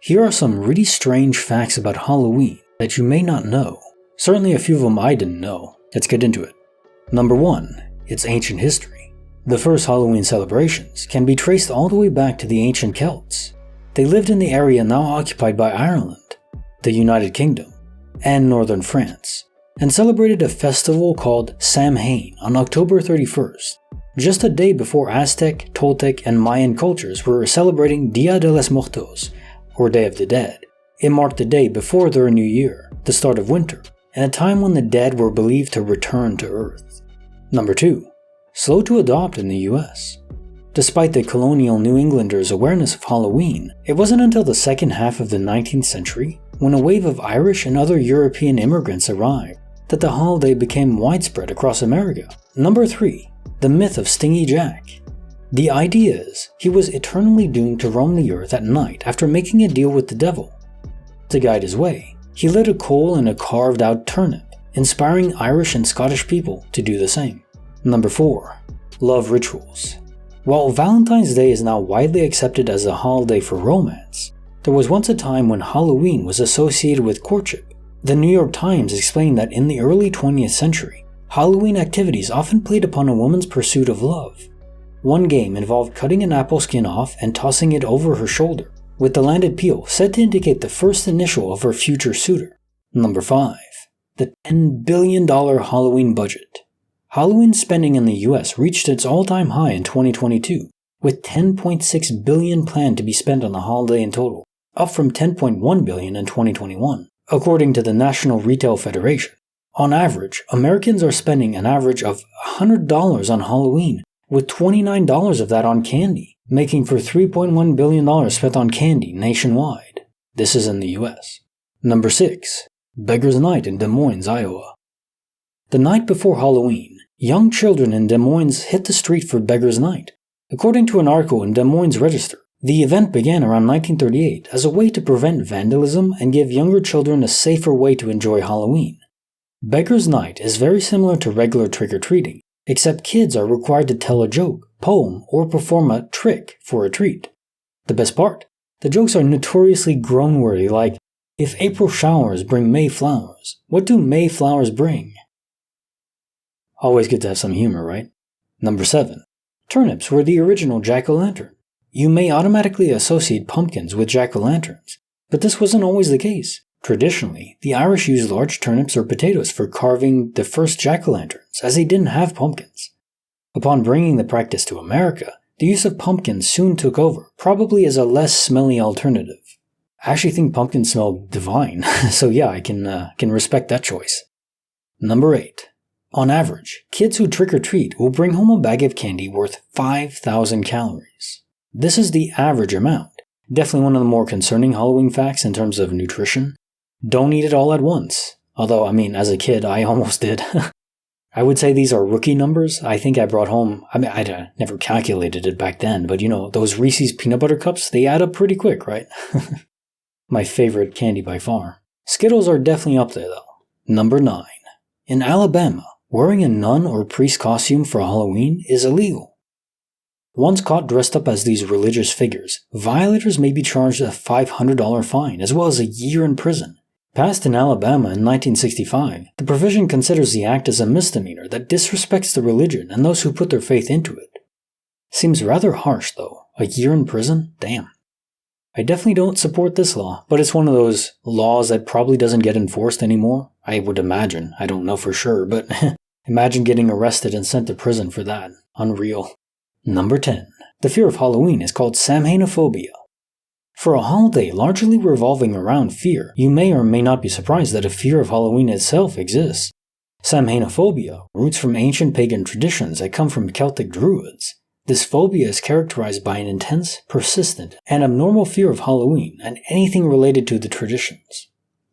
Here are some really strange facts about Halloween that you may not know. Certainly a few of them I didn't know. Let's get into it. Number 1. Its ancient history. The first Halloween celebrations can be traced all the way back to the ancient Celts. They lived in the area now occupied by Ireland, the United Kingdom, and northern France, and celebrated a festival called Samhain on October 31st, just a day before Aztec, Toltec, and Mayan cultures were celebrating Dia de los Muertos, or Day of the Dead. It marked the day before their new year, the start of winter, and a time when the dead were believed to return to Earth. Number 2. Slow to adopt in the US. Despite the colonial New Englanders' awareness of Halloween, it wasn't until the second half of the 19th century, when a wave of Irish and other European immigrants arrived, that the holiday became widespread across America. Number 3. The myth of Stingy Jack. The idea is he was eternally doomed to roam the earth at night after making a deal with the devil. To guide his way, he lit a coal in a carved-out turnip, inspiring Irish and Scottish people to do the same. Number 4. Love rituals. While Valentine's Day is now widely accepted as a holiday for romance, there was once a time when Halloween was associated with courtship. The New York Times explained that in the early 20th century, Halloween activities often played upon a woman's pursuit of love. One game involved cutting an apple skin off and tossing it over her shoulder, with the landed peel said to indicate the first initial of her future suitor. Number 5. The $10 billion Halloween budget. Halloween spending in the US reached its all-time high in 2022, with $10.6 billion planned to be spent on the holiday in total, up from $10.1 billion in 2021, according to the National Retail Federation. On average, Americans are spending an average of $100 on Halloween, with $29 of that on candy, making for $3.1 billion spent on candy nationwide. This is in the US. Number 6. Beggars Night in Des Moines, Iowa. The night before Halloween, young children in Des Moines hit the street for Beggars Night. According to an article in Des Moines Register, the event began around 1938 as a way to prevent vandalism and give younger children a safer way to enjoy Halloween. Beggars Night is very similar to regular trick-or-treating, except kids are required to tell a joke, poem, or perform a trick for a treat. The best part? The jokes are notoriously groan-worthy, like, if April showers bring May flowers, what do May flowers bring? Always good to have some humor, right? Number 7. Turnips were the original jack-o'-lantern. You may automatically associate pumpkins with jack-o'-lanterns, but this wasn't always the case. Traditionally, the Irish used large turnips or potatoes for carving the first jack-o'-lanterns, as they didn't have pumpkins. Upon bringing the practice to America, the use of pumpkins soon took over, probably as a less smelly alternative. I actually think pumpkins smell divine, so yeah, I can respect that choice. Number 8. On average, kids who trick-or-treat will bring home a bag of candy worth 5,000 calories. This is the average amount. Definitely one of the more concerning Halloween facts in terms of nutrition. Don't eat it all at once. Although, as a kid, I almost did. I would say these are rookie numbers. I think I brought home, I never calculated it back then, but those Reese's peanut butter cups, they add up pretty quick, right? My favorite candy by far. Skittles are definitely up there, though. Number 9. In Alabama, wearing a nun or priest costume for Halloween is illegal. Once caught dressed up as these religious figures, violators may be charged a $500 fine as well as a year in prison. Passed in Alabama in 1965, the provision considers the act as a misdemeanor that disrespects the religion and those who put their faith into it. Seems rather harsh though, a year in prison? Damn. I definitely don't support this law, but it's one of those laws that probably doesn't get enforced anymore. I would imagine. I don't know for sure, but imagine getting arrested and sent to prison for that. Unreal. Number 10. The fear of Halloween is called Samhainophobia. For a holiday largely revolving around fear, you may or may not be surprised that a fear of Halloween itself exists. Samhainophobia roots from ancient pagan traditions that come from Celtic druids. This phobia is characterized by an intense, persistent, and abnormal fear of Halloween and anything related to the traditions.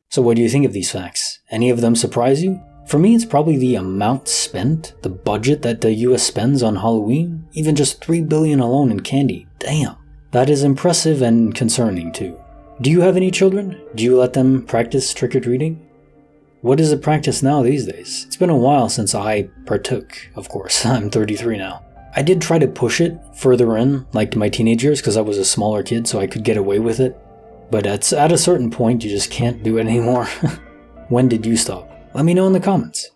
So what do you think of these facts? Any of them surprise you? For me, it's probably the amount spent, the budget that the US spends on Halloween, even just $3 billion alone in candy. Damn. That is impressive and concerning too. Do you have any children? Do you let them practice trick-or-treating? What is the practice now these days? It's been a while since I partook, of course. I'm 33 now. I did try to push it further in, like my teenage years, because I was a smaller kid so I could get away with it. But at a certain point, you just can't do it anymore. When did you stop? Let me know in the comments.